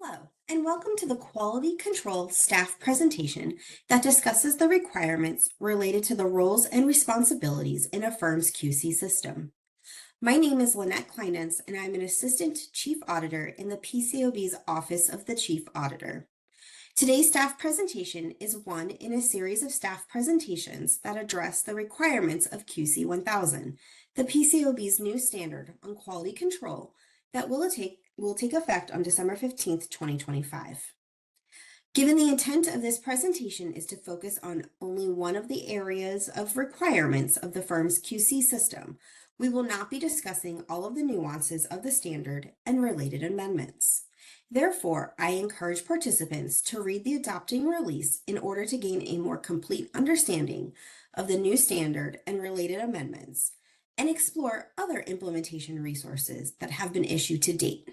Hello, and welcome to the Quality Control staff presentation that discusses the requirements related to the roles and responsibilities in a firm's QC system. My name is Lynette Kleinens, and I'm an Assistant Chief Auditor in the PCOB's Office of the Chief Auditor. Today's staff presentation is one in a series of staff presentations that address the requirements of QC 1000, the PCOB's new standard on quality control that will take effect on December 15th, 2025. Given the intent of this presentation is to focus on only one of the areas of requirements of the firm's QC system, we will not be discussing all of the nuances of the standard and related amendments. Therefore, I encourage participants to read the adopting release in order to gain a more complete understanding of the new standard and related amendments, and explore other implementation resources that have been issued to date,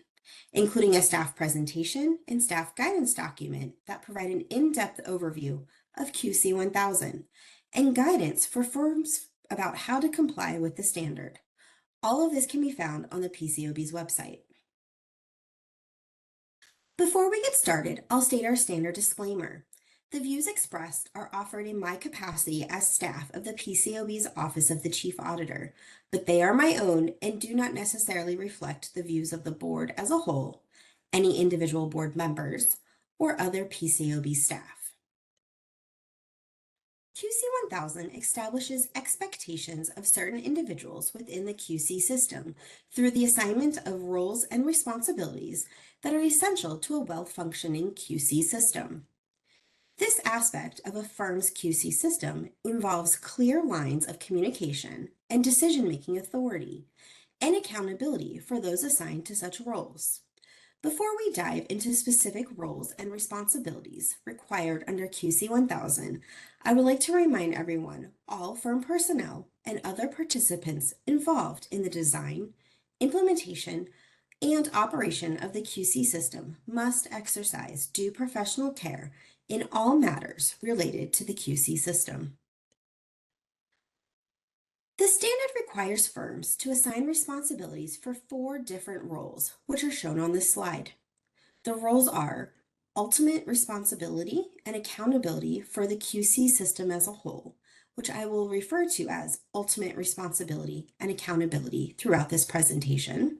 including a staff presentation and staff guidance document that provide an in-depth overview of QC 1000 and guidance for firms about how to comply with the standard. All of this can be found on the PCOB's website. Before we get started, I'll state our standard disclaimer. The views expressed are offered in my capacity as staff of the PCOB's Office of the Chief Auditor, but they are my own and do not necessarily reflect the views of the board as a whole, any individual board members, or other PCOB staff. QC 1000 establishes expectations of certain individuals within the QC system through the assignment of roles and responsibilities that are essential to a well-functioning QC system. This aspect of a firm's QC system involves clear lines of communication and decision-making authority and accountability for those assigned to such roles. Before we dive into specific roles and responsibilities required under QC 1000, I would like to remind everyone, all firm personnel and other participants involved in the design, implementation, and operation of the QC system must exercise due professional care in all matters related to the QC system. The standard requires firms to assign responsibilities for 4 different roles, which are shown on this slide. The roles are ultimate responsibility and accountability for the QC system as a whole, which I will refer to as ultimate responsibility and accountability throughout this presentation.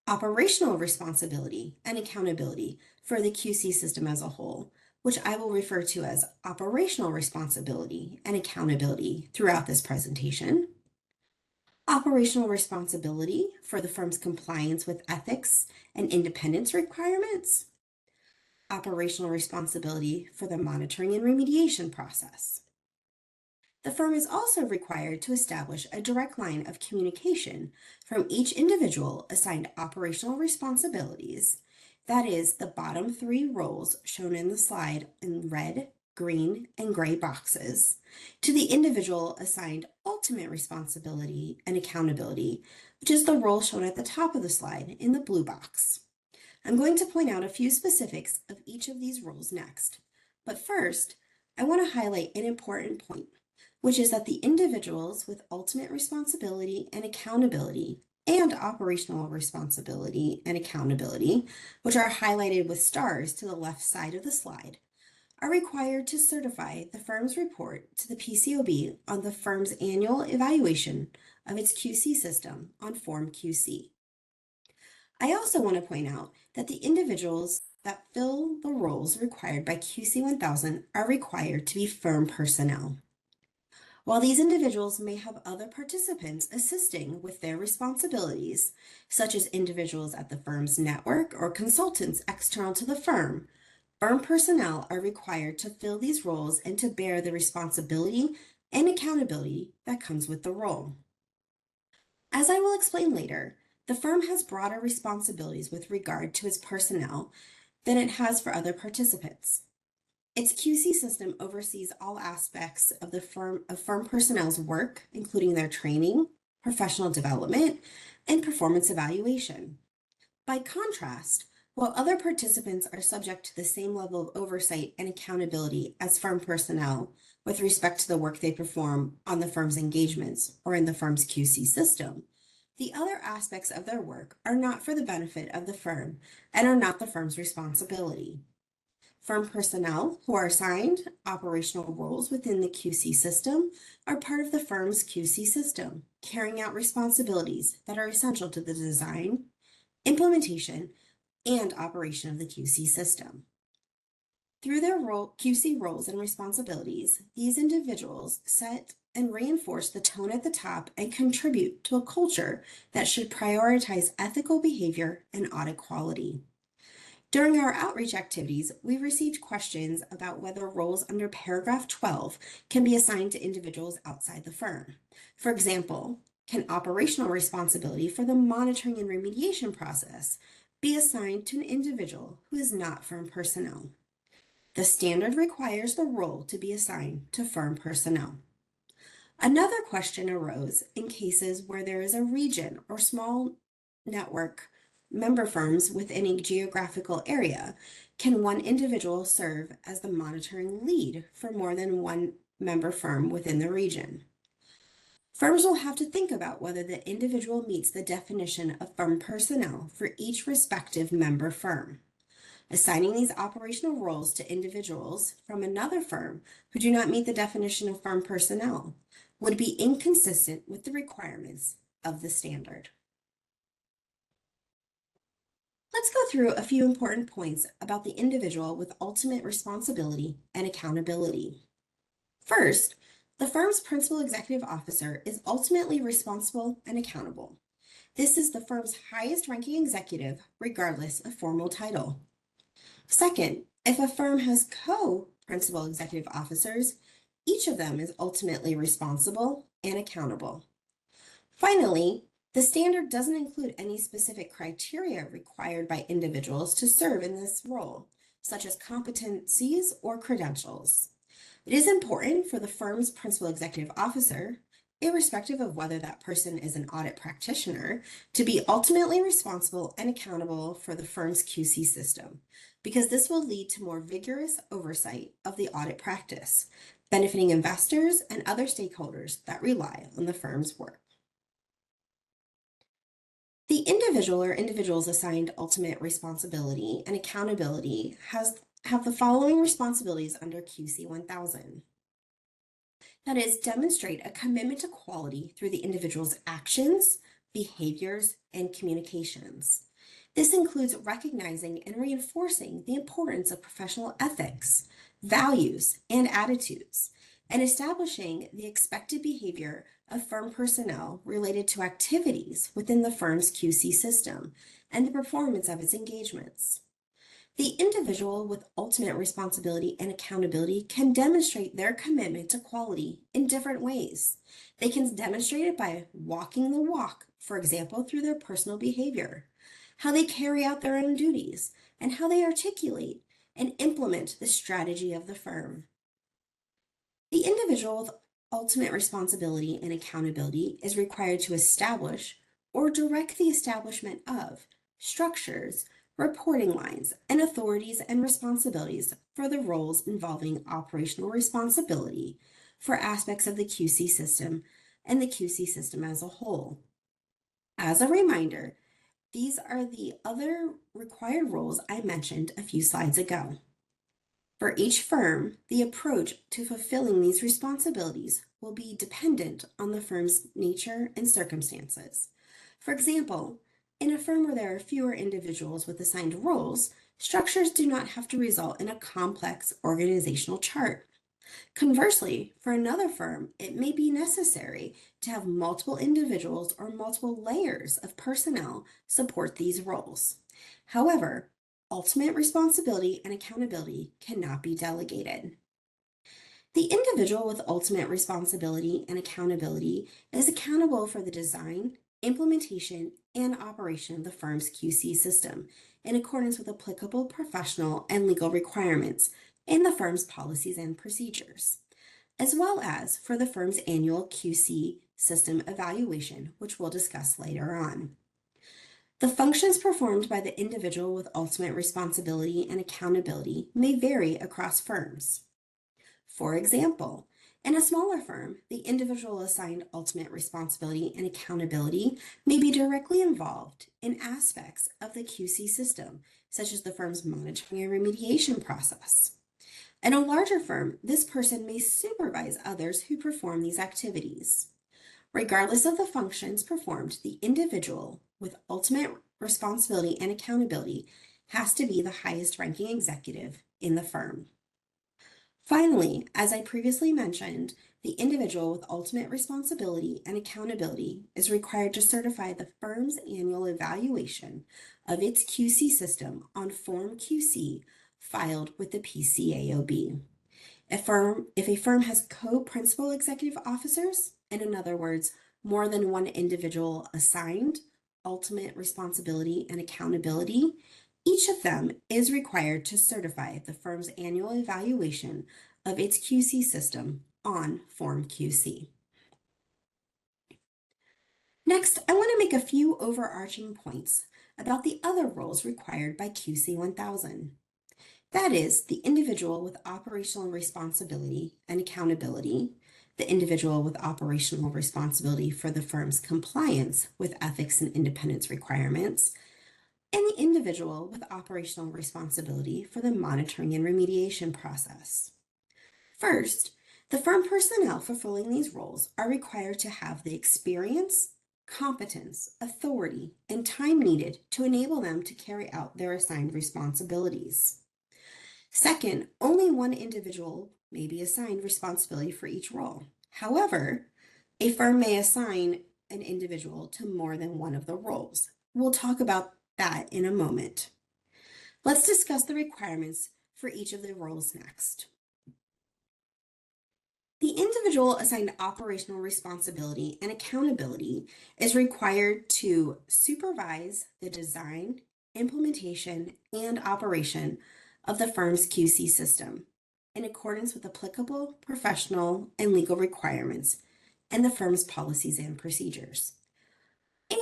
Operational responsibility and accountability for the QC system as a whole, which I will refer to as operational responsibility and accountability throughout this presentation. Operational responsibility for the firm's compliance with ethics and independence requirements. Operational responsibility for the monitoring and remediation process. The firm is also required to establish a direct line of communication from each individual assigned operational responsibilities. That is, the bottom 3 roles shown in the slide in red, green, and gray boxes, to the individual assigned ultimate responsibility and accountability, which is the role shown at the top of the slide in the blue box. I'm going to point out a few specifics of each of these roles next, but first, I want to highlight an important point, which is that the individuals with ultimate responsibility and accountability and operational responsibility and accountability, which are highlighted with stars to the left side of the slide, are required to certify the firm's report to the PCOB on the firm's annual evaluation of its QC system on Form QC. I also want to point out that the individuals that fill the roles required by QC 1000 are required to be firm personnel. While these individuals may have other participants assisting with their responsibilities, such as individuals at the firm's network or consultants external to the firm, firm personnel are required to fill these roles and to bear the responsibility and accountability that comes with the role. As I will explain later, the firm has broader responsibilities with regard to its personnel than it has for other participants. Its QC system oversees all aspects of firm personnel's work, including their training, professional development, and performance evaluation. By contrast, while other participants are subject to the same level of oversight and accountability as firm personnel with respect to the work they perform on the firm's engagements or in the firm's QC system, The other aspects of their work are not for the benefit of the firm and are not the firm's responsibility. Firm personnel who are assigned operational roles within the QC system are part of the firm's QC system, carrying out responsibilities that are essential to the design, implementation, and operation of the QC system. Through their QC roles and responsibilities, these individuals set and reinforce the tone at the top and contribute to a culture that should prioritize ethical behavior and audit quality. During our outreach activities, we received questions about whether roles under paragraph 12 can be assigned to individuals outside the firm. For example, can operational responsibility for the monitoring and remediation process be assigned to an individual who is not firm personnel? The standard requires the role to be assigned to firm personnel. Another question arose in cases where there is a region or small network member firms within a geographical area. Can one individual serve as the monitoring lead for more than one member firm within the region? Firms will have to think about whether the individual meets the definition of firm personnel for each respective member firm. Assigning these operational roles to individuals from another firm who do not meet the definition of firm personnel would be inconsistent with the requirements of the standard. Let's go through a few important points about the individual with ultimate responsibility and accountability. First, the firm's principal executive officer is ultimately responsible and accountable. This is the firm's highest ranking executive, regardless of formal title. Second, if a firm has co-principal executive officers, each of them is ultimately responsible and accountable. Finally, the standard doesn't include any specific criteria required by individuals to serve in this role, such as competencies or credentials. It is important for the firm's principal executive officer, irrespective of whether that person is an audit practitioner, to be ultimately responsible and accountable for the firm's QC system, because this will lead to more vigorous oversight of the audit practice, benefiting investors and other stakeholders that rely on the firm's work. The individual or individuals assigned ultimate responsibility and accountability have the following responsibilities under QC 1000. That is, demonstrate a commitment to quality through the individual's actions, behaviors, and communications. This includes recognizing and reinforcing the importance of professional ethics, values, and attitudes, and establishing the expected behavior of firm personnel related to activities within the firm's QC system and the performance of its engagements. The individual with ultimate responsibility and accountability can demonstrate their commitment to quality in different ways. They can demonstrate it by walking the walk, for example, through their personal behavior, how they carry out their own duties, and how they articulate and implement the strategy of the firm. The individual with ultimate responsibility and accountability is required to establish or direct the establishment of structures, reporting lines, and authorities and responsibilities for the roles involving operational responsibility for aspects of the QC system and the QC system as a whole. As a reminder, these are the other required roles I mentioned a few slides ago. For each firm, the approach to fulfilling these responsibilities will be dependent on the firm's nature and circumstances. For example, in a firm where there are fewer individuals with assigned roles, structures do not have to result in a complex organizational chart. Conversely, for another firm, it may be necessary to have multiple individuals or multiple layers of personnel support these roles. However, ultimate responsibility and accountability cannot be delegated. The individual with ultimate responsibility and accountability is accountable for the design, implementation, and operation of the firm's QC system in accordance with applicable professional and legal requirements and the firm's policies and procedures, as well as for the firm's annual QC system evaluation, which we'll discuss later on. The functions performed by the individual with ultimate responsibility and accountability may vary across firms. For example, In a smaller firm, the individual assigned ultimate responsibility and accountability may be directly involved in aspects of the QC system, such as the firm's monitoring and remediation process. In a larger firm, this person may supervise others who perform these activities. Regardless of the functions performed, the individual with ultimate responsibility and accountability has to be the highest ranking executive in the firm. Finally, as I previously mentioned, the individual with ultimate responsibility and accountability is required to certify the firm's annual evaluation of its QC system on Form QC filed with the PCAOB. If a firm has co-principal executive officers, in other words, more than one individual assigned ultimate responsibility and accountability, each of them is required to certify the firm's annual evaluation of its QC system on Form QC. Next, I want to make a few overarching points about the other roles required by QC 1000. That is, the individual with operational responsibility and accountability, the individual with operational responsibility for the firm's compliance with ethics and independence requirements, and the individual with operational responsibility for the monitoring and remediation process. First, the firm personnel fulfilling these roles are required to have the experience, competence, authority, and time needed to enable them to carry out their assigned responsibilities. Second, only one individual may be assigned responsibility for each role. However, a firm may assign an individual to more than one of the roles. We'll talk about that in a moment. Let's discuss the requirements for each of the roles next. The individual assigned operational responsibility and accountability is required to supervise the design, implementation, and operation of the firm's QC system in accordance with applicable professional and legal requirements and the firm's policies and procedures,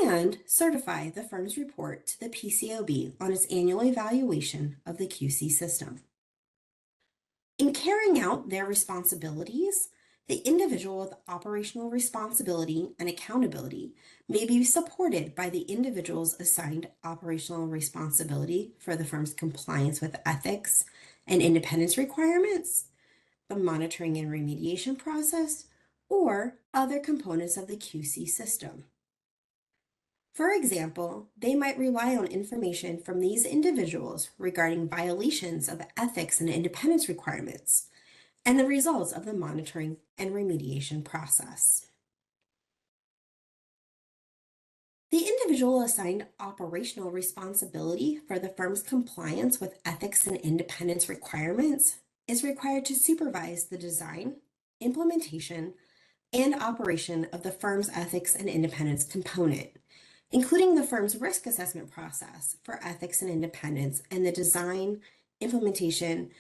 and certify the firm's report to the PCAOB on its annual evaluation of the QC system. In carrying out their responsibilities, the individual with operational responsibility and accountability may be supported by the individuals assigned operational responsibility for the firm's compliance with ethics and independence requirements, the monitoring and remediation process, or other components of the QC system. For example, they might rely on information from these individuals regarding violations of ethics and independence requirements and the results of the monitoring and remediation process. The individual assigned operational responsibility for the firm's compliance with ethics and independence requirements is required to supervise the design, implementation, and operation of the firm's ethics and independence component, including the firm's risk assessment process for ethics and independence and the design, implementation,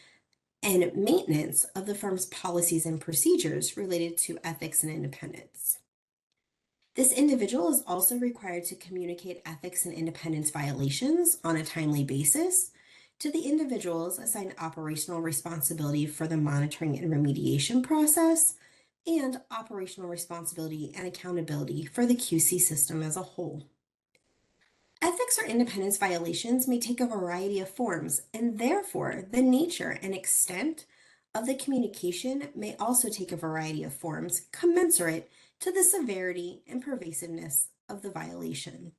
and maintenance of the firm's policies and procedures related to ethics and independence. This individual is also required to communicate ethics and independence violations on a timely basis to the individuals assigned operational responsibility for the monitoring and remediation process and operational responsibility and accountability for the QC system as a whole. Ethics or independence violations may take a variety of forms, and therefore the nature and extent of the communication may also take a variety of forms commensurate to the severity and pervasiveness of the violation.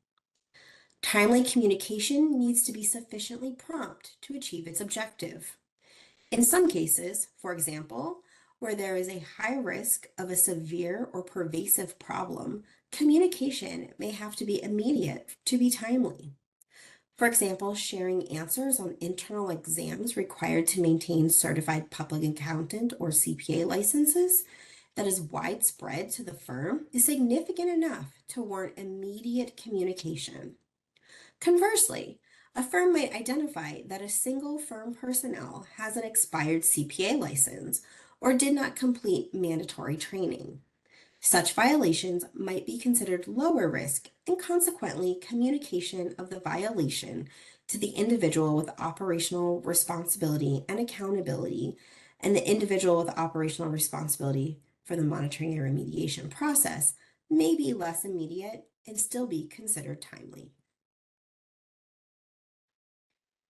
Timely communication needs to be sufficiently prompt to achieve its objective. In some cases, for example, where there is a high risk of a severe or pervasive problem, communication may have to be immediate to be timely. For example, sharing answers on internal exams required to maintain certified public accountant or CPA licenses that is widespread to the firm is significant enough to warrant immediate communication. Conversely, a firm might identify that a single firm personnel has an expired CPA license or did not complete mandatory training. Such violations might be considered lower risk, and consequently, communication of the violation to the individual with operational responsibility and accountability and the individual with operational responsibility for the monitoring and remediation process may be less immediate and still be considered timely.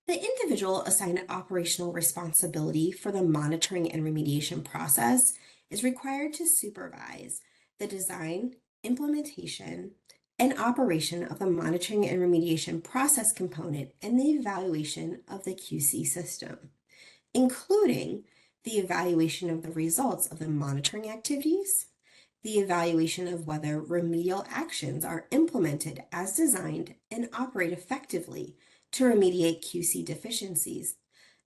The individual assigned operational responsibility for the monitoring and remediation process is required to supervise the design, implementation, and operation of the monitoring and remediation process component and the evaluation of the QC system, including the evaluation of the results of the monitoring activities, the evaluation of whether remedial actions are implemented as designed and operate effectively to remediate QC deficiencies,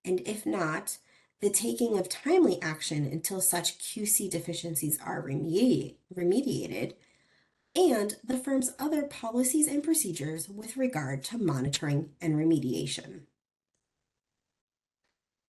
and if not, the taking of timely action until such QC deficiencies are remediated, and the firm's other policies and procedures with regard to monitoring and remediation.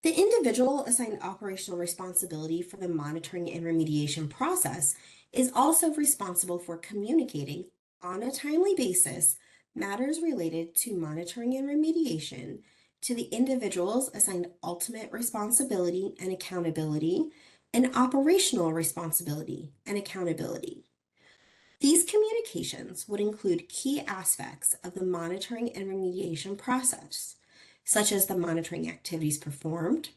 The individual assigned operational responsibility for the monitoring and remediation process is also responsible for communicating on a timely basis matters related to monitoring and remediation to the individuals assigned ultimate responsibility and accountability and operational responsibility and accountability. These communications would include key aspects of the monitoring and remediation process, such as the monitoring activities performed,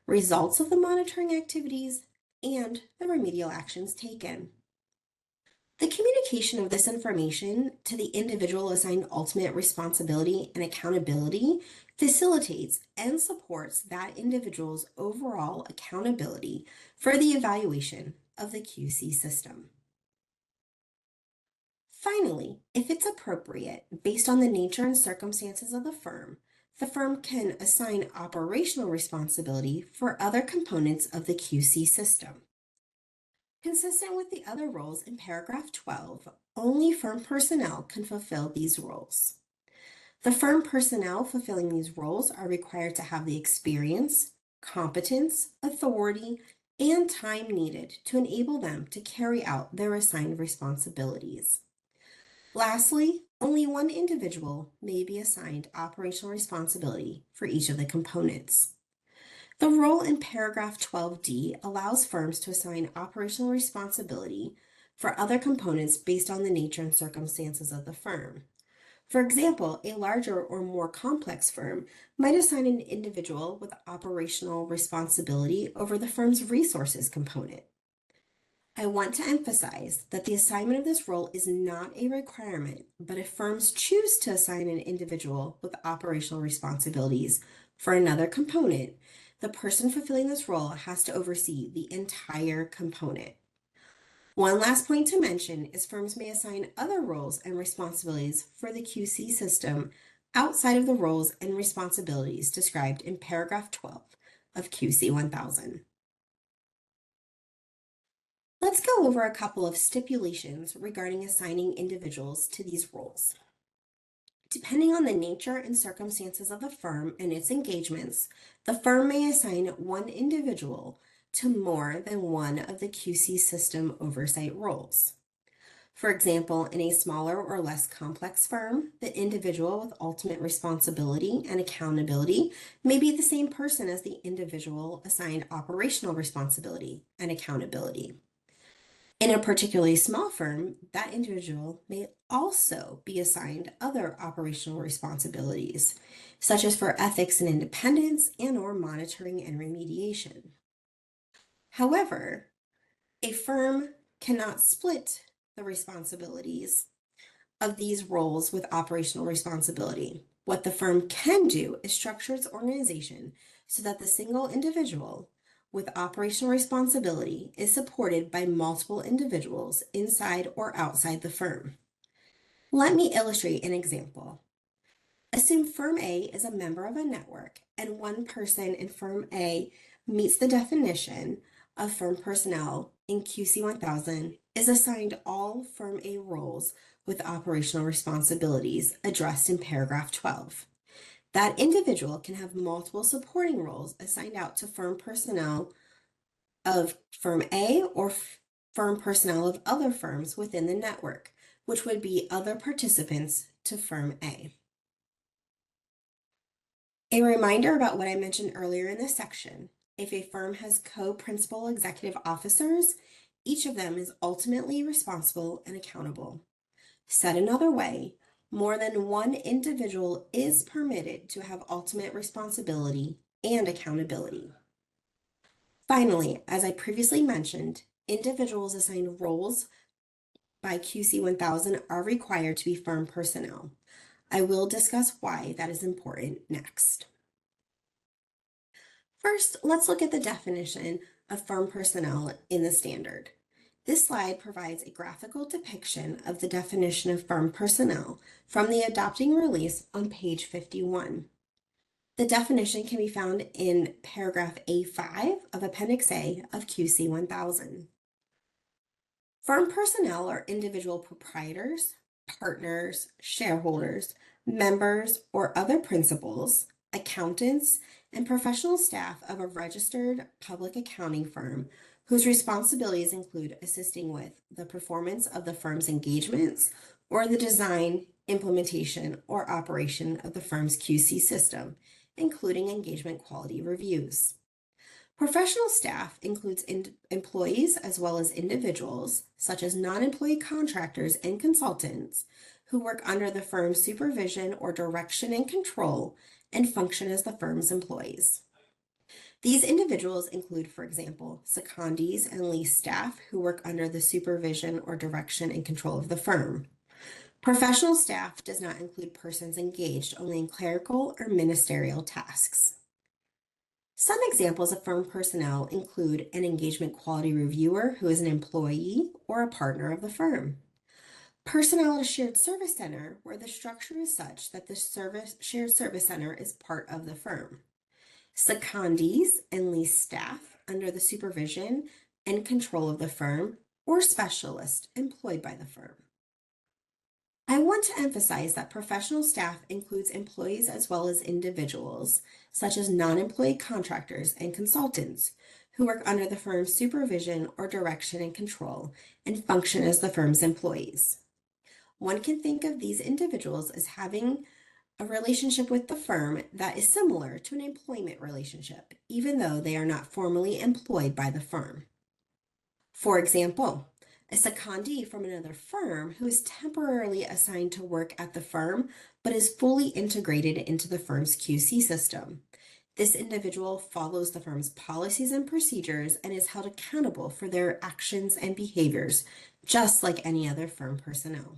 results of the monitoring activities, and the remedial actions taken. The communication of this information to the individual assigned ultimate responsibility and accountability facilitates and supports that individual's overall accountability for the evaluation of the QC system. Finally, if it's appropriate, based on the nature and circumstances of the firm can assign operational responsibility for other components of the QC system. Consistent with the other roles in paragraph 12, only firm personnel can fulfill these roles. The firm personnel fulfilling these roles are required to have the experience, competence, authority, and time needed to enable them to carry out their assigned responsibilities. Lastly, only one individual may be assigned operational responsibility for each of the components. The rule in paragraph 12D allows firms to assign operational responsibility for other components based on the nature and circumstances of the firm. For example, a larger or more complex firm might assign an individual with operational responsibility over the firm's resources component. I want to emphasize that the assignment of this role is not a requirement, but if firms choose to assign an individual with operational responsibilities for another component, the person fulfilling this role has to oversee the entire component. One last point to mention is firms may assign other roles and responsibilities for the QC system outside of the roles and responsibilities described in paragraph 12 of QC 1000. Let's go over a couple of stipulations regarding assigning individuals to these roles. Depending on the nature and circumstances of the firm and its engagements, the firm may assign one individual to more than one of the QC system oversight roles. For example, in a smaller or less complex firm, the individual with ultimate responsibility and accountability may be the same person as the individual assigned operational responsibility and accountability. In a particularly small firm, that individual may also be assigned other operational responsibilities, such as for ethics and independence and/or monitoring and remediation. However, a firm cannot split the responsibilities of these roles with operational responsibility. What the firm can do is structure its organization so that the single individual with operational responsibility is supported by multiple individuals inside or outside the firm. Let me illustrate an example. Assume firm A is a member of a network and one person in firm A meets the definition of firm personnel in QC 1000 is assigned all firm A roles with operational responsibilities addressed in paragraph 12. That individual can have multiple supporting roles assigned out to firm personnel of firm A or firm personnel of other firms within the network, which would be other participants to firm A. A reminder about what I mentioned earlier in this section. If a firm has co-principal executive officers, Each of them is ultimately responsible and accountable. Said another way, more than one individual is permitted to have ultimate responsibility and accountability. Finally, as I previously mentioned, individuals assigned roles by QC 1000 are required to be firm personnel. I will discuss why that is important next. First, let's look at the definition of firm personnel in the standard. This slide provides a graphical depiction of the definition of firm personnel from the adopting release on page 51. The definition can be found in paragraph A5 of Appendix A of QC 1000. Firm personnel are individual proprietors, partners, shareholders, members, or other principals, accountants, and professional staff of a registered public accounting firm whose responsibilities include assisting with the performance of the firm's engagements or the design, implementation, or operation of the firm's QC system, including engagement quality reviews. Professional staff includes employees as well as individuals, such as non-employee contractors and consultants, who work under the firm's supervision or direction and control and function as the firm's employees. These individuals include, for example, secondees and lease staff who work under the supervision or direction and control of the firm. Professional staff does not include persons engaged only in clerical or ministerial tasks. Some examples of firm personnel include an engagement quality reviewer who is an employee or a partner of the firm. Personnel at a shared service center where the structure is such that the shared service center is part of the firm. Secondees and lease staff under the supervision and control of the firm, or specialists employed by the firm. I want to emphasize that professional staff includes employees as well as individuals, such as non-employee contractors and consultants, who work under the firm's supervision or direction and control and function as the firm's employees. One can think of these individuals as having a relationship with the firm that is similar to an employment relationship, even though they are not formally employed by the firm. For example, a secondee from another firm who is temporarily assigned to work at the firm but is fully integrated into the firm's QC system. This individual follows the firm's policies and procedures and is held accountable for their actions and behaviors, just like any other firm personnel.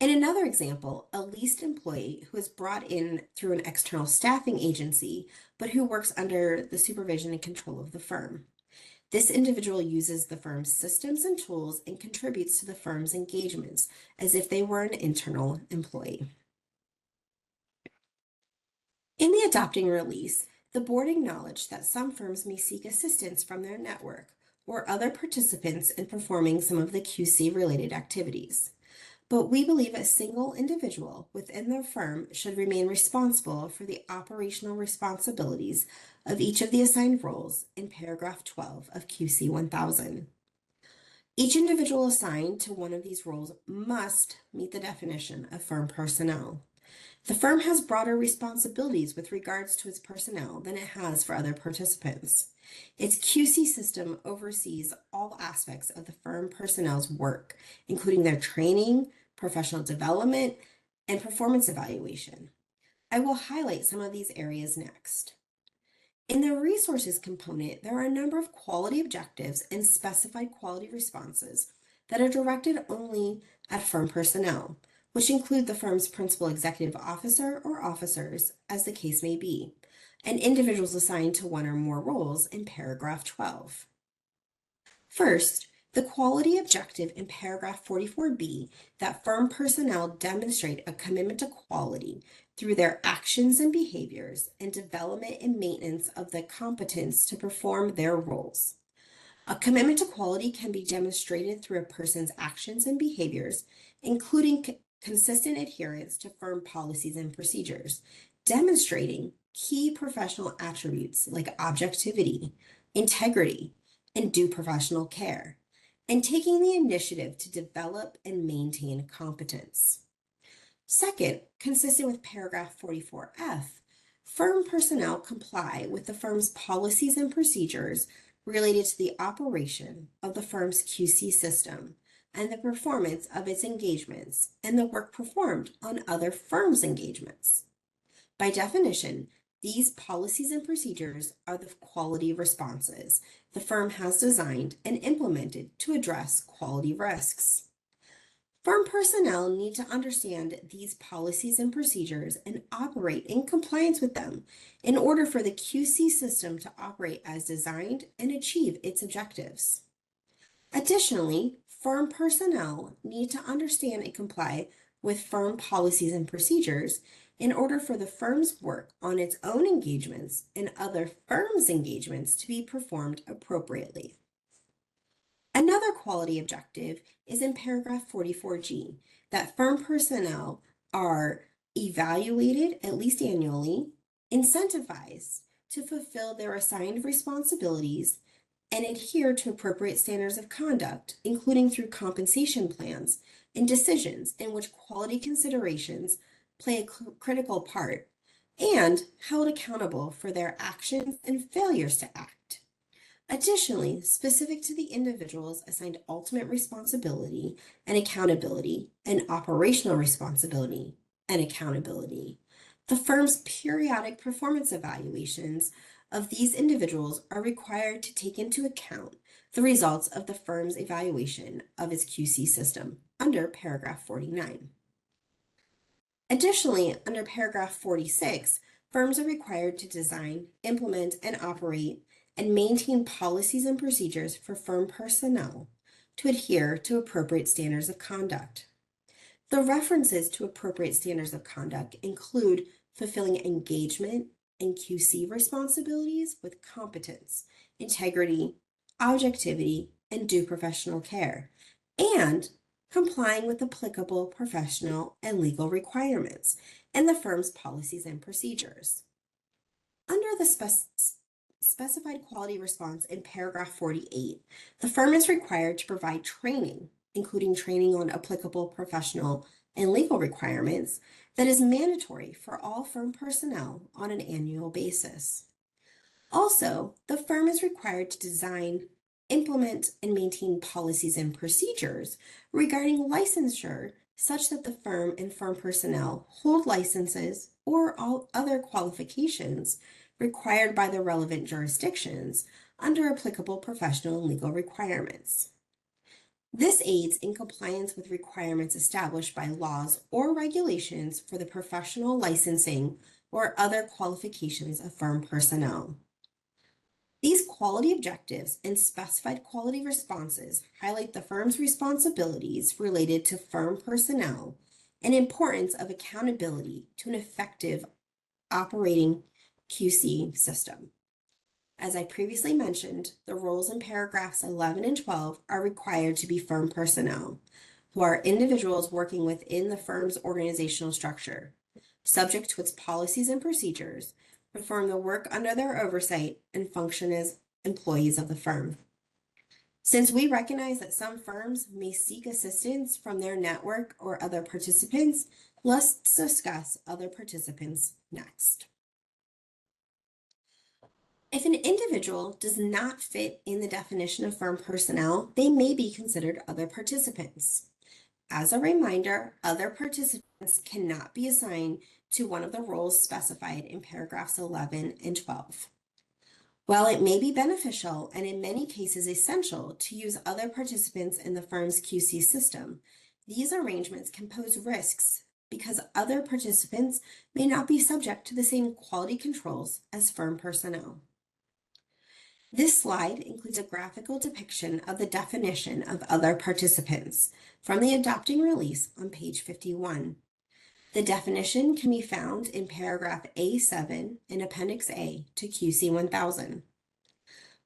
In another example, a leased employee who is brought in through an external staffing agency, but who works under the supervision and control of the firm. This individual uses the firm's systems and tools and contributes to the firm's engagements as if they were an internal employee. In the adopting release, the board acknowledged that some firms may seek assistance from their network or other participants in performing some of the QC-related activities. But we believe a single individual within their firm should remain responsible for the operational responsibilities of each of the assigned roles in paragraph 12 of QC 1000. Each individual assigned to one of these roles must meet the definition of firm personnel. The firm has broader responsibilities with regards to its personnel than it has for other participants. Its QC system oversees all aspects of the firm personnel's work, including their training, professional development, and performance evaluation. I will highlight some of these areas next. In the resources component, there are a number of quality objectives and specified quality responses that are directed only at firm personnel, which include the firm's principal executive officer or officers, as the case may be, and individuals assigned to one or more roles in paragraph 12. First, the quality objective in paragraph 44B that firm personnel demonstrate a commitment to quality through their actions and behaviors and development and maintenance of the competence to perform their roles. A commitment to quality can be demonstrated through a person's actions and behaviors, including consistent adherence to firm policies and procedures, demonstrating key professional attributes like objectivity, integrity, and due professional care, and taking the initiative to develop and maintain competence. Second, consistent with paragraph 44F, firm personnel comply with the firm's policies and procedures related to the operation of the firm's QC system and the performance of its engagements and the work performed on other firms' engagements. By definition, these policies and procedures are the quality responses the firm has designed and implemented to address quality risks. Firm personnel need to understand these policies and procedures and operate in compliance with them in order for the QC system to operate as designed and achieve its objectives. Additionally, firm personnel need to understand and comply with firm policies and procedures in order for the firm's work on its own engagements and other firms' engagements to be performed appropriately. Another quality objective is in paragraph 44G, that firm personnel are evaluated at least annually, incentivized to fulfill their assigned responsibilities, and adhere to appropriate standards of conduct, including through compensation plans and decisions in which quality considerations play a critical part, and held accountable for their actions and failures to act. Additionally, specific to the individuals assigned ultimate responsibility and accountability and operational responsibility and accountability, the firm's periodic performance evaluations of these individuals are required to take into account the results of the firm's evaluation of its QC system under paragraph 49. Additionally, under paragraph 46, firms are required to design, implement, and operate and maintain policies and procedures for firm personnel to adhere to appropriate standards of conduct. The references to appropriate standards of conduct include fulfilling engagement and QC responsibilities with competence, integrity, objectivity, and due professional care, and complying with applicable professional and legal requirements and the firm's policies and procedures. Under the specified quality response in paragraph 48, the firm is required to provide training, including training on applicable professional and legal requirements, that is mandatory for all firm personnel on an annual basis. Also, the firm is required to design, implement, and maintain policies and procedures regarding licensure such that the firm and firm personnel hold licenses or all other qualifications required by the relevant jurisdictions under applicable professional and legal requirements. This aids in compliance with requirements established by laws or regulations for the professional licensing or other qualifications of firm personnel. These quality objectives and specified quality responses highlight the firm's responsibilities related to firm personnel and importance of accountability to an effective operating QC system. As I previously mentioned, the roles in paragraphs 11 and 12 are required to be firm personnel, who are individuals working within the firm's organizational structure, subject to its policies and procedures, perform the work under their oversight, and function as employees of the firm. Since we recognize that some firms may seek assistance from their network or other participants, let's discuss other participants next. If an individual does not fit in the definition of firm personnel, they may be considered other participants. As a reminder, other participants cannot be assigned to one of the roles specified in paragraphs 11 and 12. While it may be beneficial and in many cases essential to use other participants in the firm's QC system, these arrangements can pose risks because other participants may not be subject to the same quality controls as firm personnel. This slide includes a graphical depiction of the definition of other participants from the adopting release on page 51. The definition can be found in paragraph A7 in Appendix A to QC 1000.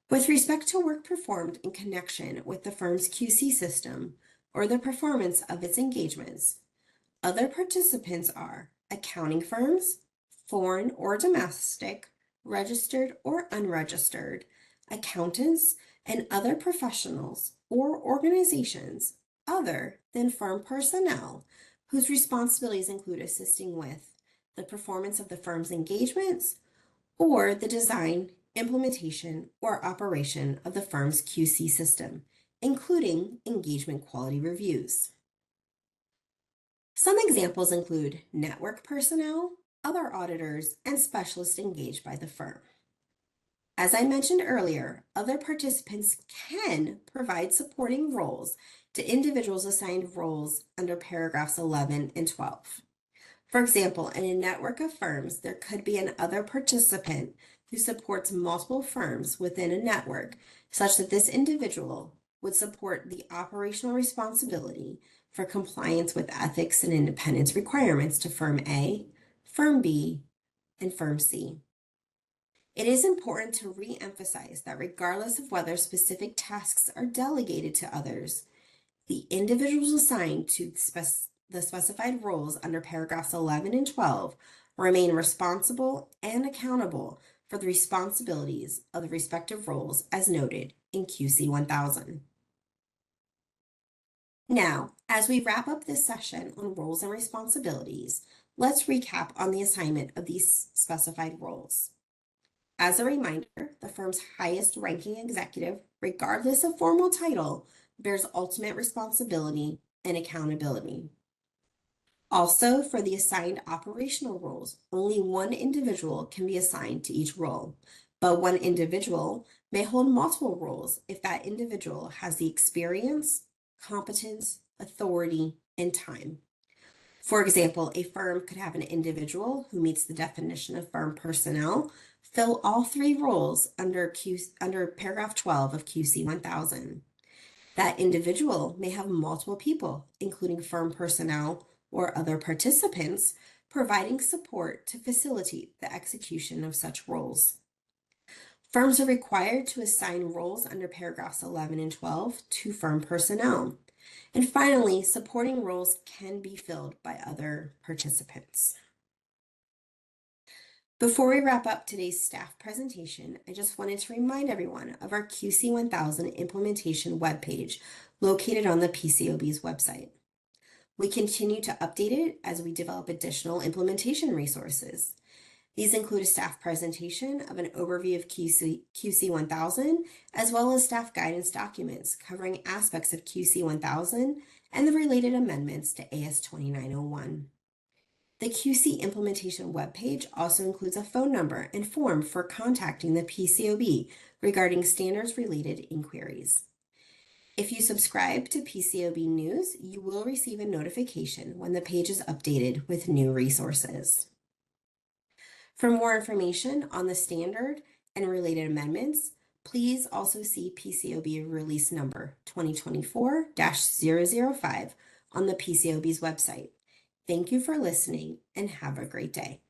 With respect to work performed in connection with the firm's QC system or the performance of its engagements, other participants are accounting firms, foreign or domestic, registered or unregistered, accountants, and other professionals or organizations other than firm personnel whose responsibilities include assisting with the performance of the firm's engagements or the design, implementation, or operation of the firm's QC system, including engagement quality reviews. Some examples include network personnel, other auditors, and specialists engaged by the firm. As I mentioned earlier, other participants can provide supporting roles to individuals assigned roles under paragraphs 11 and 12. For example, in a network of firms, there could be an other participant who supports multiple firms within a network, such that this individual would support the operational responsibility for compliance with ethics and independence requirements to Firm A, Firm B, and Firm C. It is important to re-emphasize that regardless of whether specific tasks are delegated to others, the individuals assigned to the specified roles under paragraphs 11 and 12 remain responsible and accountable for the responsibilities of the respective roles as noted in QC 1000. Now, as we wrap up this session on roles and responsibilities, let's recap on the assignment of these specified roles. As a reminder, the firm's highest ranking executive, regardless of formal title, bears ultimate responsibility and accountability. Also, for the assigned operational roles, only one individual can be assigned to each role, but one individual may hold multiple roles if that individual has the experience, competence, authority, and time. For example, a firm could have an individual who meets the definition of firm personnel fill all three roles under paragraph 12 of QC 1000. That individual may have multiple people, including firm personnel or other participants, providing support to facilitate the execution of such roles. Firms are required to assign roles under paragraphs 11 and 12 to firm personnel. And finally, supporting roles can be filled by other participants. Before we wrap up today's staff presentation, I just wanted to remind everyone of our QC 1000 implementation webpage located on the PCOB's website. We continue to update it as we develop additional implementation resources. These include a staff presentation of an overview of QC 1000, as well as staff guidance documents covering aspects of QC 1000 and the related amendments to AS 2901. The QC implementation webpage also includes a phone number and form for contacting the PCOB regarding standards-related inquiries. If you subscribe to PCOB News, you will receive a notification when the page is updated with new resources. For more information on the standard and related amendments, please also see PCOB release number 2024-005 on the PCOB's website. Thank you for listening and have a great day.